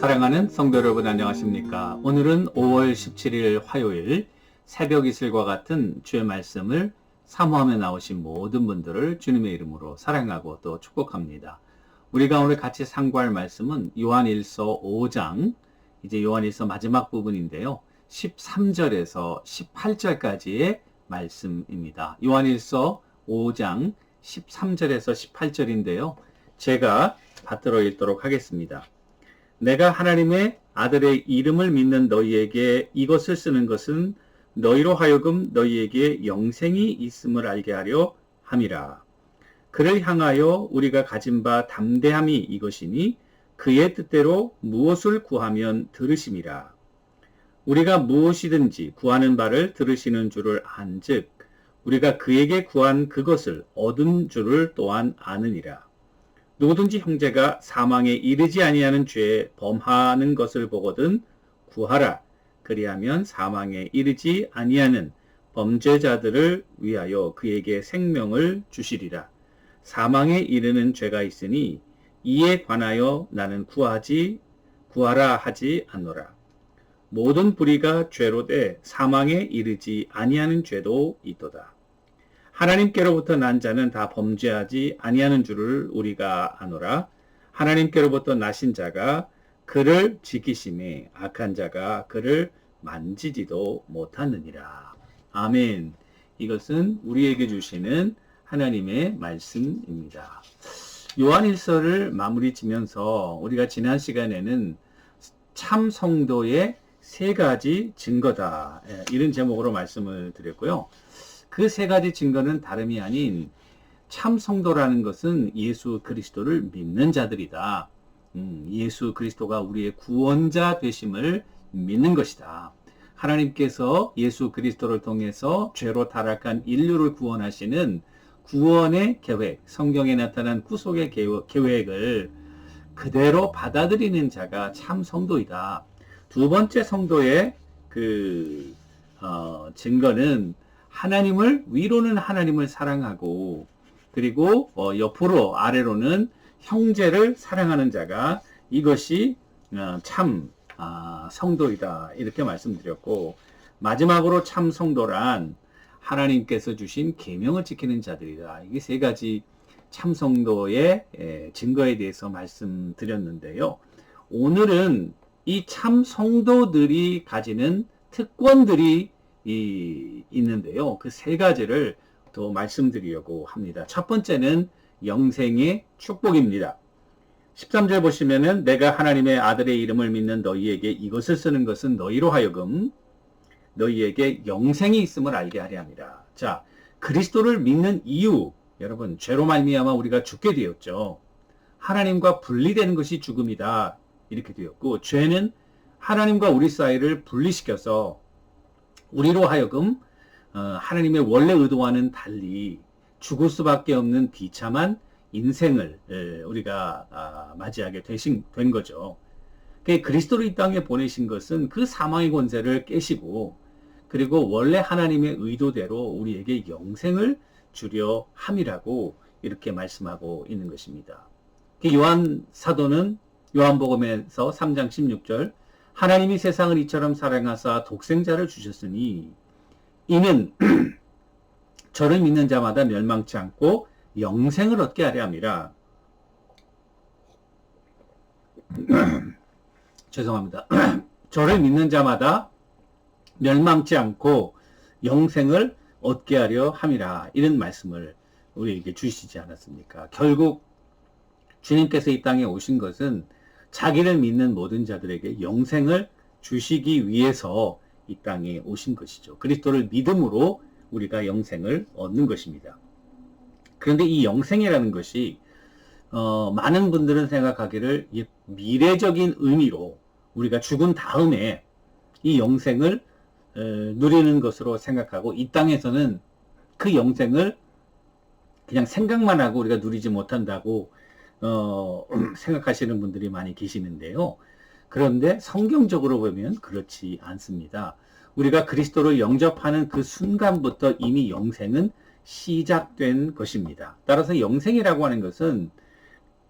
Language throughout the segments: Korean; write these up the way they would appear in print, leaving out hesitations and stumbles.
사랑하는 성도 여러분 안녕하십니까? 오늘은 5월 17일 화요일 새벽 이슬과 같은 주의 말씀을 사모하며 나오신 모든 분들을 주님의 이름으로 사랑하고 또 축복합니다. 우리가 오늘 같이 상고할 말씀은 요한일서 5장, 이제 요한일서 마지막 부분인데요. 13절에서 18절까지의 말씀입니다. 요한일서 5장 13절에서 18절인데요. 제가 받들어 읽도록 하겠습니다. 내가 하나님의 아들의 이름을 믿는 너희에게 이것을 쓰는 것은 너희로 하여금 너희에게 영생이 있음을 알게 하려 함이라. 그를 향하여 우리가 가진 바 담대함이 이것이니 그의 뜻대로 무엇을 구하면 들으심이라. 우리가 무엇이든지 구하는 바를 들으시는 줄을 안즉 우리가 그에게 구한 그것을 얻은 줄을 또한 아느니라. 누구든지 형제가 사망에 이르지 아니하는 죄에 범하는 것을 보거든 구하라. 그리하면 사망에 이르지 아니하는 범죄자들을 위하여 그에게 생명을 주시리라. 사망에 이르는 죄가 있으니 이에 관하여 나는 구하라 하지 않노라. 모든 불의가 죄로 돼 사망에 이르지 아니하는 죄도 있도다. 하나님께로부터 난 자는 다 범죄하지 아니하는 줄을 우리가 아노라. 하나님께로부터 나신 자가 그를 지키심에 악한 자가 그를 만지지도 못하느니라. 아멘. 이것은 우리에게 주시는 하나님의 말씀입니다. 요한일서를 마무리 지면서 우리가 지난 시간에는 참 성도의 세 가지 증거다, 이런 제목으로 말씀을 드렸고요. 그 세 가지 증거는 다름이 아닌 참 성도라는 것은 예수 그리스도를 믿는 자들이다. 예수 그리스도가 우리의 구원자 되심을 믿는 것이다. 하나님께서 예수 그리스도를 통해서 죄로 타락한 인류를 구원하시는 구원의 계획, 성경에 나타난 구속의 계획을 그대로 받아들이는 자가 참 성도이다. 두 번째 성도의 증거는 위로는 하나님을 사랑하고, 그리고 옆으로 아래로는 형제를 사랑하는 자가 이것이 참 성도이다, 이렇게 말씀드렸고, 마지막으로 참 성도란 하나님께서 주신 계명을 지키는 자들이다. 이게 세 가지 참 성도의 증거에 대해서 말씀드렸는데요. 오늘은 이 참 성도들이 가지는 특권들이 있는데요. 그 세 가지를 더 말씀드리려고 합니다. 첫 번째는 영생의 축복입니다. 13절 보시면은 내가 하나님의 아들의 이름을 믿는 너희에게 이것을 쓰는 것은 너희로 하여금 너희에게 영생이 있음을 알게 하려 함이라. 자, 그리스도를 믿는 이유, 여러분, 죄로 말미암아 우리가 죽게 되었죠. 하나님과 분리되는 것이 죽음이다, 이렇게 되었고, 죄는 하나님과 우리 사이를 분리시켜서 우리로 하여금 하나님의 원래 의도와는 달리 죽을 수밖에 없는 비참한 인생을 우리가 맞이하게 된 거죠. 그리스도를 이 땅에 보내신 것은 그 사망의 권세를 깨시고, 그리고 원래 하나님의 의도대로 우리에게 영생을 주려 함이라고 이렇게 말씀하고 있는 것입니다. 요한 사도는 요한복음에서 3장 16절 하나님이 세상을 이처럼 사랑하사 독생자를 주셨으니 이는 저를 믿는 자마다 멸망치 않고 영생을 얻게 하려 함이라. 죄송합니다. 저를 믿는 자마다 멸망치 않고 영생을 얻게 하려 함이라, 이런 말씀을 우리에게 주시지 않았습니까? 결국 주님께서 이 땅에 오신 것은 자기를 믿는 모든 자들에게 영생을 주시기 위해서 이 땅에 오신 것이죠. 그리스도를 믿음으로 우리가 영생을 얻는 것입니다. 그런데 이 영생이라는 것이 많은 분들은 생각하기를 미래적인 의미로 우리가 죽은 다음에 이 영생을 누리는 것으로 생각하고, 이 땅에서는 그 영생을 그냥 생각만 하고 우리가 누리지 못한다고 생각하시는 분들이 많이 계시는데요. 그런데 성경적으로 보면 그렇지 않습니다. 우리가 그리스도를 영접하는 그 순간부터 이미 영생은 시작된 것입니다. 따라서 영생이라고 하는 것은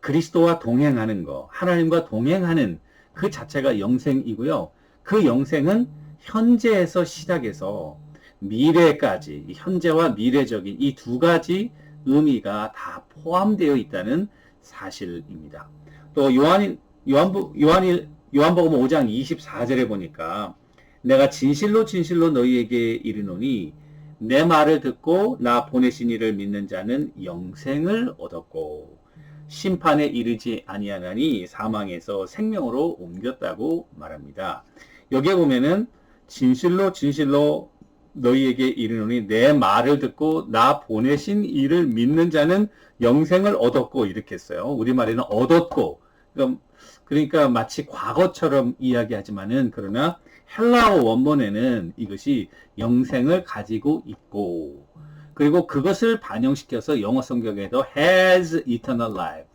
그리스도와 동행하는 것, 하나님과 동행하는 그 자체가 영생이고요. 그 영생은 현재에서 시작해서 미래까지, 현재와 미래적인 이 두 가지 의미가 다 포함되어 있다는 사실입니다. 또 요한복음 5장 24절에 보니까 내가 진실로 진실로 너희에게 이르노니 내 말을 듣고 나 보내신 이를 믿는 자는 영생을 얻었고 심판에 이르지 아니하나니 사망에서 생명으로 옮겼다고 말합니다. 여기에 보면은 진실로 진실로 너희에게 이르노니 내 말을 듣고 나 보내신 이를 믿는 자는 영생을 얻었고 이렇게 했어요. 우리말에는 얻었고 그러니까 마치 과거처럼 이야기하지만은 그러나 헬라어 원본에는 이것이 영생을 가지고 있고 그리고 그것을 반영시켜서 영어 성경에도 has eternal life.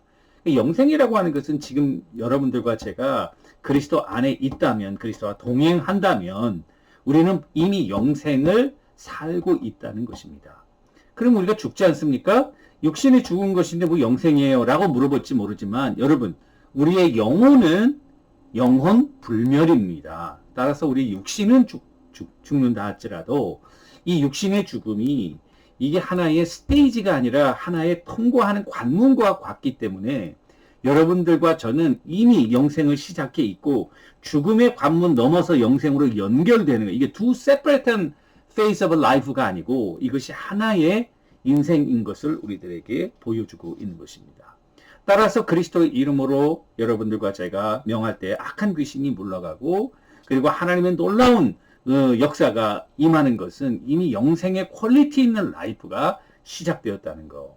영생이라고 하는 것은 지금 여러분들과 제가 그리스도 안에 있다면, 그리스도와 동행한다면 우리는 이미 영생을 살고 있다는 것입니다. 그럼 우리가 죽지 않습니까? 육신이 죽은 것인데 뭐 영생이에요? 라고 물어볼지 모르지만 여러분, 우리의 영혼은 영혼 불멸입니다. 따라서 우리 육신은 죽는다 할지라도 이 육신의 죽음이 이게 하나의 스테이지가 아니라 하나의 통과하는 관문과 같기 때문에 여러분들과 저는 이미 영생을 시작해 있고 죽음의 관문 넘어서 영생으로 연결되는 거예요. 이게 두 separate phase of life가 아니고 이것이 하나의 인생인 것을 우리들에게 보여주고 있는 것입니다. 따라서 그리스도의 이름으로 여러분들과 제가 명할 때 악한 귀신이 물러가고 그리고 하나님의 놀라운 역사가 임하는 것은 이미 영생의 퀄리티 있는 라이프가 시작되었다는 거.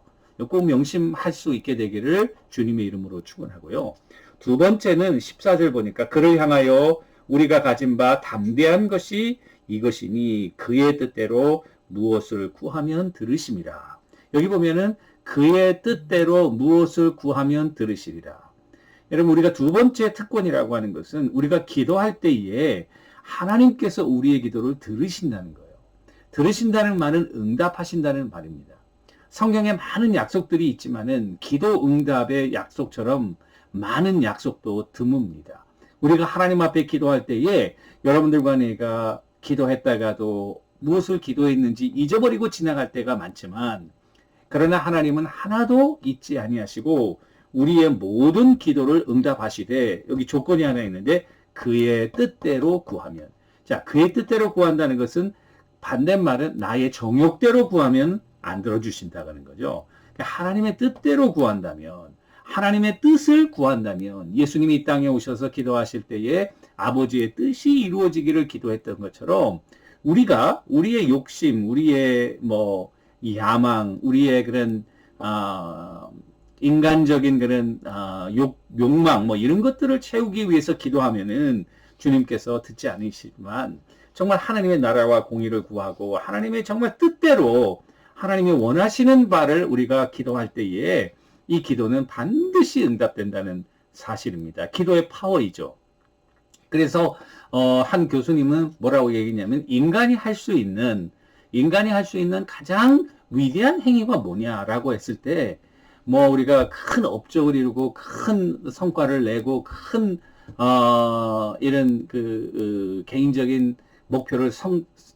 꼭 명심할 수 있게 되기를 주님의 이름으로 축원하고요. 두 번째는 14절 보니까 그를 향하여 우리가 가진 바 담대한 것이 이것이니 그의 뜻대로 무엇을 구하면 들으심이라. 여기 보면은 그의 뜻대로 무엇을 구하면 들으시리라. 여러분 우리가 두 번째 특권이라고 하는 것은 우리가 기도할 때에 하나님께서 우리의 기도를 들으신다는 거예요. 들으신다는 말은 응답하신다는 말입니다. 성경에 많은 약속들이 있지만은 기도 응답의 약속처럼 많은 약속도 드뭅니다. 우리가 하나님 앞에 기도할 때에 여러분들과 내가 기도했다가도 무엇을 기도했는지 잊어버리고 지나갈 때가 많지만 그러나 하나님은 하나도 잊지 아니하시고 우리의 모든 기도를 응답하시되 여기 조건이 하나 있는데 그의 뜻대로 구하면 자 그의 뜻대로 구한다는 것은 반대말은 나의 정욕대로 구하면 안 들어주신다는 거죠. 하나님의 뜻대로 구한다면 하나님의 뜻을 구한다면 예수님이 이 땅에 오셔서 기도하실 때에 아버지의 뜻이 이루어지기를 기도했던 것처럼 우리가 우리의 욕심, 우리의 야망, 우리의 그런 인간적인 그런 욕망 이런 것들을 채우기 위해서 기도하면은 주님께서 듣지 않으시지만 정말 하나님의 나라와 공의를 구하고 하나님의 정말 뜻대로 하나님이 원하시는 바를 우리가 기도할 때에 이 기도는 반드시 응답된다는 사실입니다. 기도의 파워이죠. 그래서 한 교수님은 뭐라고 얘기했냐면 인간이 할 수 있는 가장 위대한 행위가 뭐냐라고 했을 때 우리가 큰 업적을 이루고 큰 성과를 내고 큰 이런 개인적인 목표를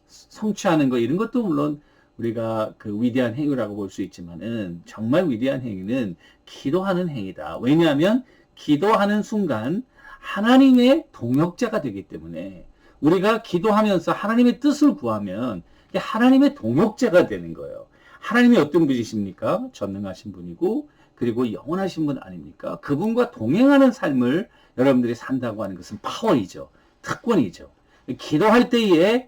성취하는 거 이런 것도 물론 우리가 그 위대한 행위라고 볼 수 있지만은 정말 위대한 행위는 기도하는 행위다. 왜냐하면 기도하는 순간 하나님의 동역자가 되기 때문에 우리가 기도하면서 하나님의 뜻을 구하면 하나님의 동역자가 되는 거예요. 하나님이 어떤 분이십니까? 전능하신 분이고 그리고 영원하신 분 아닙니까? 그분과 동행하는 삶을 여러분들이 산다고 하는 것은 파워이죠. 특권이죠. 기도할 때에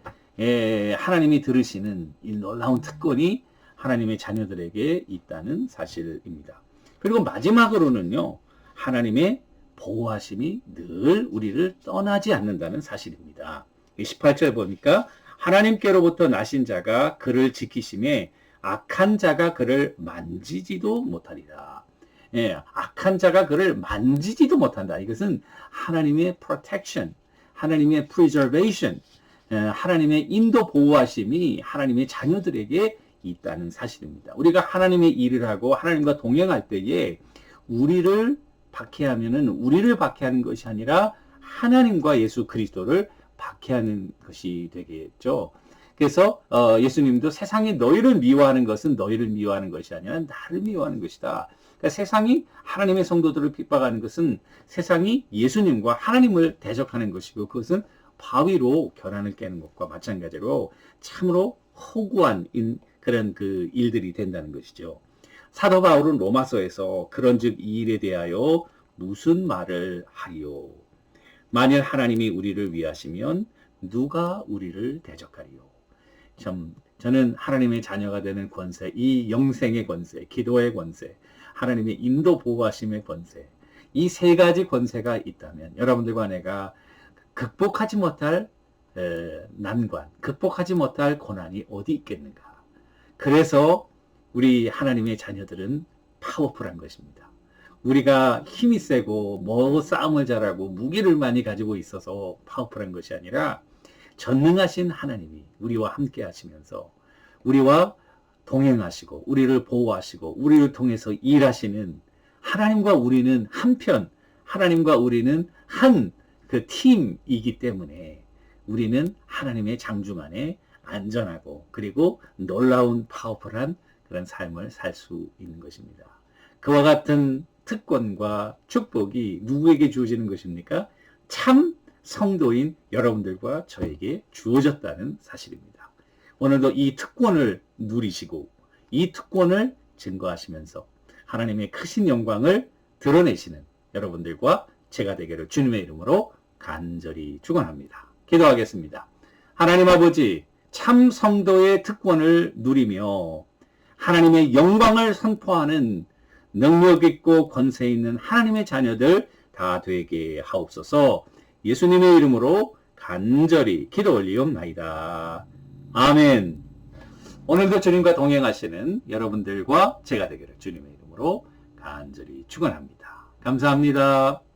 하나님이 들으시는 이 놀라운 특권이 하나님의 자녀들에게 있다는 사실입니다. 그리고 마지막으로는요. 하나님의 보호하심이 늘 우리를 떠나지 않는다는 사실입니다. 18절 보니까 하나님께로부터 나신 자가 그를 지키심에 악한 자가 그를 만지지도 못하리라. 악한 자가 그를 만지지도 못한다. 이것은 하나님의 protection, 하나님의 preservation, 하나님의 인도 보호하심이 하나님의 자녀들에게 있다는 사실입니다. 우리가 하나님의 일을 하고 하나님과 동행할 때에 우리를 박해하면은 우리를 박해하는 것이 아니라 하나님과 예수 그리스도를 박해하는 것이 되겠죠. 그래서 예수님도 세상이 너희를 미워하는 것은 너희를 미워하는 것이 아니라 나를 미워하는 것이다. 그러니까 세상이 하나님의 성도들을 핍박하는 것은 세상이 예수님과 하나님을 대적하는 것이고, 그것은 바위로 결안을 깨는 것과 마찬가지로 참으로 허구한 그런 그 일들이 된다는 것이죠. 사도 바울은 로마서에서 그런즉 이 일에 대하여 무슨 말을 하리요? 만일 하나님이 우리를 위하시면 누가 우리를 대적하리요? 참 저는 하나님의 자녀가 되는 권세, 이 영생의 권세, 기도의 권세, 하나님의 인도 보호하심의 권세, 이 세 가지 권세가 있다면 여러분들과 내가 극복하지 못할 난관, 극복하지 못할 고난이 어디 있겠는가? 그래서 우리 하나님의 자녀들은 파워풀한 것입니다. 우리가 힘이 세고 뭐 싸움을 잘하고 무기를 많이 가지고 있어서 파워풀한 것이 아니라 전능하신 하나님이 우리와 함께 하시면서 우리와 동행하시고 우리를 보호하시고 우리를 통해서 일하시는 하나님과 우리는 한편, 하나님과 우리는 한 그 팀이기 때문에 우리는 하나님의 장중 안에 안전하고 그리고 놀라운 파워풀한 그런 삶을 살 수 있는 것입니다. 그와 같은 특권과 축복이 누구에게 주어지는 것입니까? 참 성도인 여러분들과 저에게 주어졌다는 사실입니다. 오늘도 이 특권을 누리시고 이 특권을 증거하시면서 하나님의 크신 영광을 드러내시는 여러분들과 제가 되기를 주님의 이름으로 간절히 축원합니다. 기도하겠습니다. 하나님 아버지, 참 성도의 특권을 누리며 하나님의 영광을 선포하는 능력 있고 권세 있는 하나님의 자녀들 다 되게 하옵소서. 예수님의 이름으로 간절히 기도 올리옵나이다. 아멘. 오늘도 주님과 동행하시는 여러분들과 제가 되기를 주님의 이름으로 간절히 축원합니다. 감사합니다.